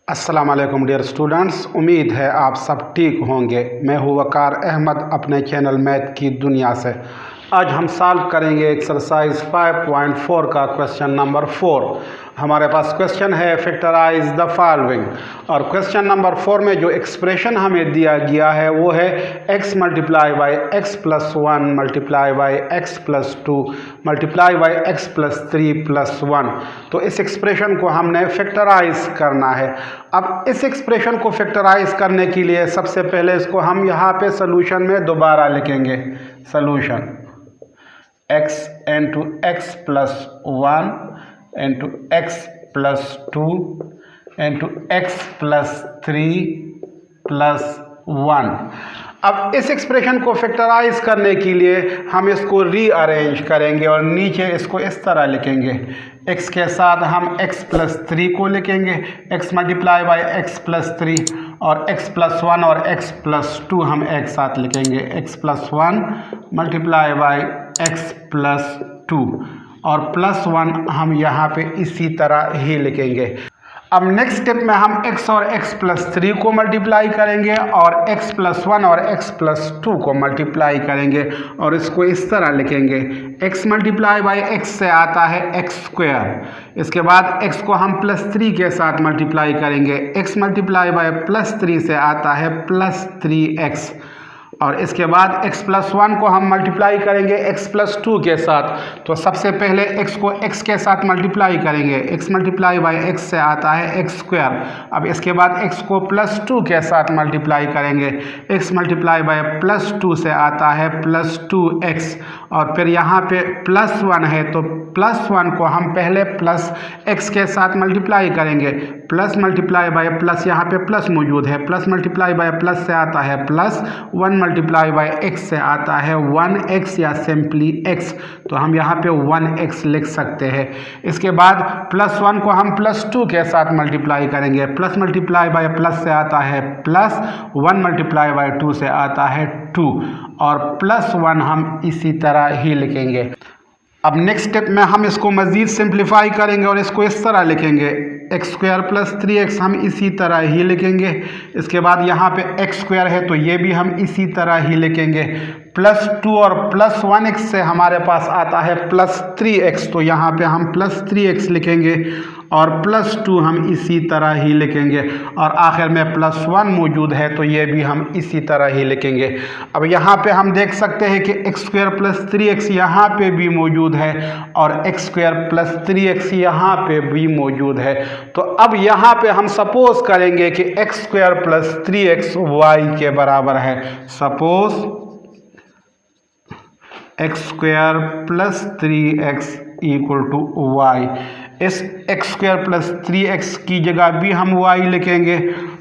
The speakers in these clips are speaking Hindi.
अस्सलाम वालेकुम डियर स्टूडेंट्स, उम्मीद है आप सब ठीक होंगे। मैं हूँ वकार अहमद अपने चैनल मैथ की दुनिया से। आज हम सॉल्व करेंगे एक्सरसाइज 5.4 का क्वेश्चन नंबर 4। हमारे पास क्वेश्चन है फैक्टराइज द फॉलोइंग, और क्वेश्चन नंबर 4 में जो एक्सप्रेशन हमें दिया गया है वो है x multiply by x plus 1 multiply by x plus 2 multiply by x plus 3 plus 1। तो इस एक्सप्रेशन को हमने फैक्टराइज करना है। अब इस एक्सप्रेशन को फैक्टराइज करने के लिए सबसे पहले इसको हम यहाँ पे सोल्यूशन में दोबारा लिखेंगे। Solution x into x plus 1 into x plus 2 into x plus 3 plus 1। अब इस एक्सप्रेशन को फैक्टराइज करने के लिए हम इसको रीअरेंज करेंगे और नीचे इसको इस तरह लिखेंगे। x के साथ हम x प्लस 3 को लिखेंगे, x multiply by x plus 3, और x प्लस 1 और x प्लस 2 हम एक साथ लिखेंगे, x plus 1 multiply by x plus 2, और प्लस 1 हम यहाँ पे इसी तरह ही लिखेंगे। अब नेक्स्ट स्टेप में हम x और x प्लस 3 को मल्टीप्लाई करेंगे और x प्लस 1 और x प्लस 2 को मल्टीप्लाई करेंगे और इसको इस तरह लिखेंगे। x मल्टीप्लाई बाई एक्स से आता है एक्स स्क्वायर, इसके बाद x को हम प्लस 3 के साथ मल्टीप्लाई करेंगे, x मल्टीप्लाई बाई प्लस 3 से आता है प्लस 3x, और इसके बाद x प्लस 1 को हम मल्टीप्लाई करेंगे x प्लस 2 के साथ। तो सबसे पहले x को x के साथ मल्टीप्लाई करेंगे, x मल्टीप्लाई बाई एक्स से आता है एक्स स्क्वायर। अब इसके बाद x को प्लस 2 के साथ मल्टीप्लाई करेंगे, x मल्टीप्लाई बाई प्लस 2 से आता है प्लस 2x, और फिर यहाँ पे प्लस 1 है तो प्लस 1 को हम पहले प्लस x के साथ मल्टीप्लाई करेंगे, प्लस मल्टीप्लाई बाई प्लस, यहाँ पे प्लस मौजूद है, प्लस मल्टीप्लाई बाई प्लस से आता है प्लस 1 मल्टीप्लाई बाई एक्स से आता है 1x या सिंपली x, तो हम यहाँ पे 1x लिख सकते हैं। इसके बाद प्लस 1 को हम प्लस 2 के साथ मल्टीप्लाई करेंगे, प्लस मल्टीप्लाई बाई प्लस से आता है प्लस 1 मल्टीप्लाई बाई 2 से आता है 2, और प्लस 1 हम इसी तरह ही लिखेंगे। अब नेक्स्ट स्टेप में हम इसको मज़ीद सिंप्लीफाई करेंगे और इसको इस तरह लिखेंगे, एक्स स्क्वायर प्लस 3x हम इसी तरह ही लिखेंगे। इसके बाद यहाँ पे एक्स स्क्वायर है तो ये भी हम इसी तरह ही लिखेंगे। प्लस 2 और प्लस 1x से हमारे पास आता है प्लस 3x, तो यहाँ पे हम प्लस 3x लिखेंगे, और प्लस 2 हम इसी तरह ही लिखेंगे, और आखिर में प्लस 1 मौजूद है तो ये भी हम इसी तरह ही लिखेंगे। अब यहाँ पे हम देख सकते हैं कि एक्स स्क्वायर प्लस 3x यहाँ पे भी मौजूद है और एक्स स्क्वायर प्लस 3x यहाँ पे भी मौजूद है। तो अब यहाँ पे हम सपोज करेंगे कि x square plus 3x y के बराबर है। Suppose X square plus 3x equal to y। इस एक्स स्क्वायर प्लस 3x की जगह भी हम y लिखेंगे,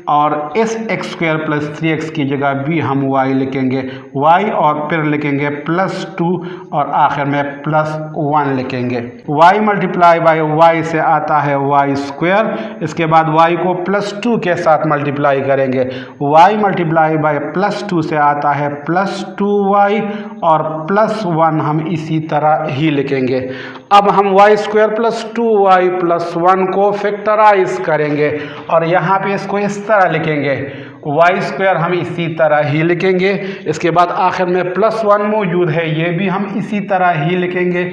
और इस एक्स स्क्वायर प्लस 3x की जगह भी हम y लिखेंगे, y और फिर लिखेंगे प्लस 2 और आखिर में प्लस 1 लिखेंगे। y मल्टीप्लाई बाई y से आता है y स्क्वायर, इसके बाद y को प्लस 2 के साथ मल्टीप्लाई करेंगे, y मल्टीप्लाई बाई प्लस 2 से आता है प्लस 2y, और प्लस 1 हम इसी तरह ही लिखेंगे। अब हम y square plus 2y plus 1 को फैक्टराइज करेंगे और यहाँ पे इसको इस तरह लिखेंगे, y स्क्वायर हम इसी तरह ही लिखेंगे, इसके बाद आखिर में प्लस 1 मौजूद है ये भी हम इसी तरह ही लिखेंगे,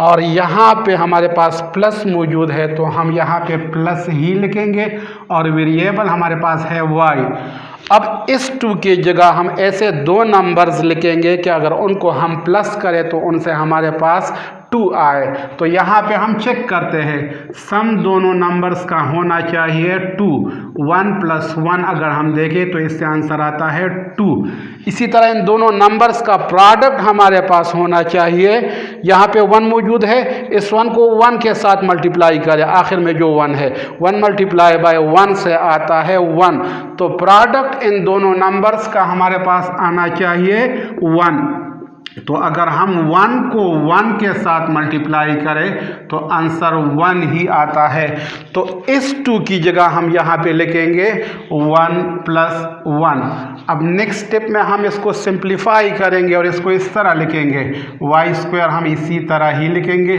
और यहाँ पे हमारे पास प्लस मौजूद है तो हम यहाँ पे प्लस ही लिखेंगे, और वेरिएबल हमारे पास है y। अब इस 2 की जगह हम ऐसे 2 नंबर्स लिखेंगे कि अगर उनको हम प्लस करें तो उनसे हमारे पास 2 आए। तो यहाँ पे हम चेक करते हैं, सम दोनों नंबर्स का होना चाहिए 2। 1 प्लस 1 अगर हम देखें तो इससे आंसर आता है 2। इसी तरह इन दोनों नंबर्स का प्रोडक्ट हमारे पास होना चाहिए। यहाँ पे 1 मौजूद है, इस 1 को 1 के साथ मल्टीप्लाई करें, आखिर में जो 1 है 1 मल्टीप्लाई बाय 1 से आता है 1, तो प्रोडक्ट इन दोनों नंबर्स का हमारे पास आना चाहिए 1। तो अगर हम 1 को 1 के साथ मल्टीप्लाई करें तो आंसर 1 ही आता है। तो इस 2 की जगह हम यहाँ पे लिखेंगे 1 प्लस 1। अब नेक्स्ट स्टेप में हम इसको सिंप्लीफाई करेंगे और इसको इस तरह लिखेंगे, y स्क्वायर हम इसी तरह ही लिखेंगे।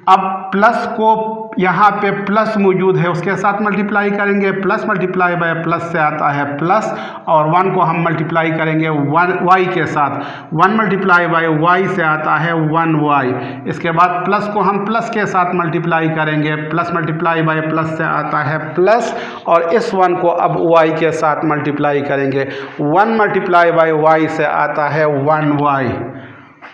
अब प्लस को यहाँ पे प्लस मौजूद है उसके साथ मल्टीप्लाई करेंगे, प्लस मल्टीप्लाई बाय प्लस से आता है प्लस, और 1 को हम मल्टीप्लाई करेंगे 1 y के साथ, 1 मल्टीप्लाई बाय y से आता है 1y। इसके बाद प्लस को हम प्लस के साथ मल्टीप्लाई करेंगे, प्लस मल्टीप्लाई बाय प्लस से आता है प्लस, और इस 1 को अब y के साथ मल्टीप्लाई करेंगे, 1 मल्टीप्लाई बाय y से आता है 1y,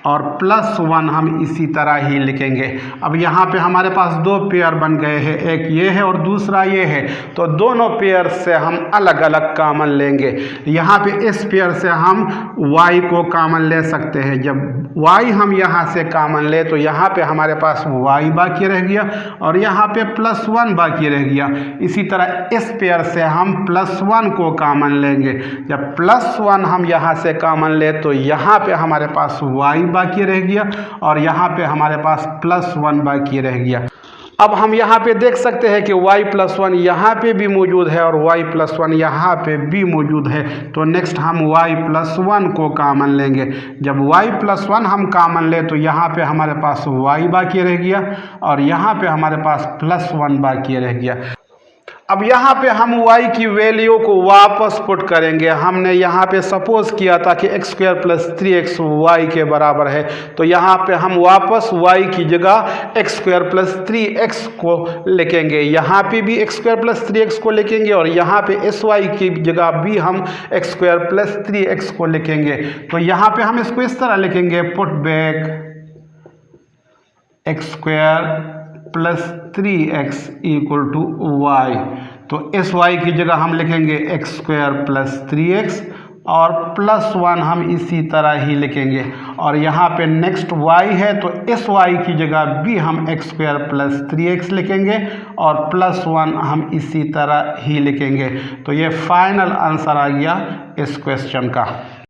और प्लस 1 हम इसी तरह ही लिखेंगे। अब यहाँ पे हमारे पास दो पेयर बन गए हैं, एक ये है और दूसरा ये है, तो दोनों पेयर से हम अलग अलग कामन लेंगे। यहाँ पे इस पेयर से हम y को कामन ले सकते हैं, जब y हम यहाँ से कामन ले तो यहाँ पे हमारे पास y बाकी रह गया और यहाँ पे प्लस 1 बाकी रह गया। इसी तरह इस पेयर से हम प्लस 1 को कामन लेंगे, जब प्लस 1 हम यहाँ से कामन ले तो यहाँ पे हमारे पास y बाकी रह गया और यहाँ पे हमारे पास प्लस 1 बाकी रह गया। अब हम यहाँ पे देख सकते हैं कि y प्लस 1 यहाँ पे भी मौजूद है और y प्लस 1 यहाँ पे भी मौजूद है, तो नेक्स्ट हम y प्लस 1 को कामन लेंगे। जब y प्लस 1 हम कामन ले तो यहाँ पे हमारे पास y बाकी रह गया और यहाँ पे हमारे पास प्लस 1 बाकी रह गया। अब यहाँ पे हम y की वैल्यू को वापस पुट करेंगे। हमने यहाँ पे सपोज किया था कि x square plus 3x y के बराबर है, तो यहाँ पे हम वापस y की जगह x स्क्वायर प्लस 3x को लिखेंगे, यहाँ पे भी x स्क्वायर प्लस 3x को लिखेंगे और यहाँ पे sy की जगह भी हम x स्क्वायर प्लस 3x को लिखेंगे। तो यहाँ पे हम इसको इस तरह लिखेंगे, put back x square plus 3x equal to y। तो इस y की जगह हम लिखेंगे x स्क्वायर प्लस 3x और प्लस 1 हम इसी तरह ही लिखेंगे, और यहाँ पे नेक्स्ट y है तो इस y की जगह भी हम x स्क्वायर प्लस 3x लिखेंगे और प्लस 1 हम इसी तरह ही लिखेंगे। तो ये फाइनल आंसर आ गया इस क्वेश्चन का।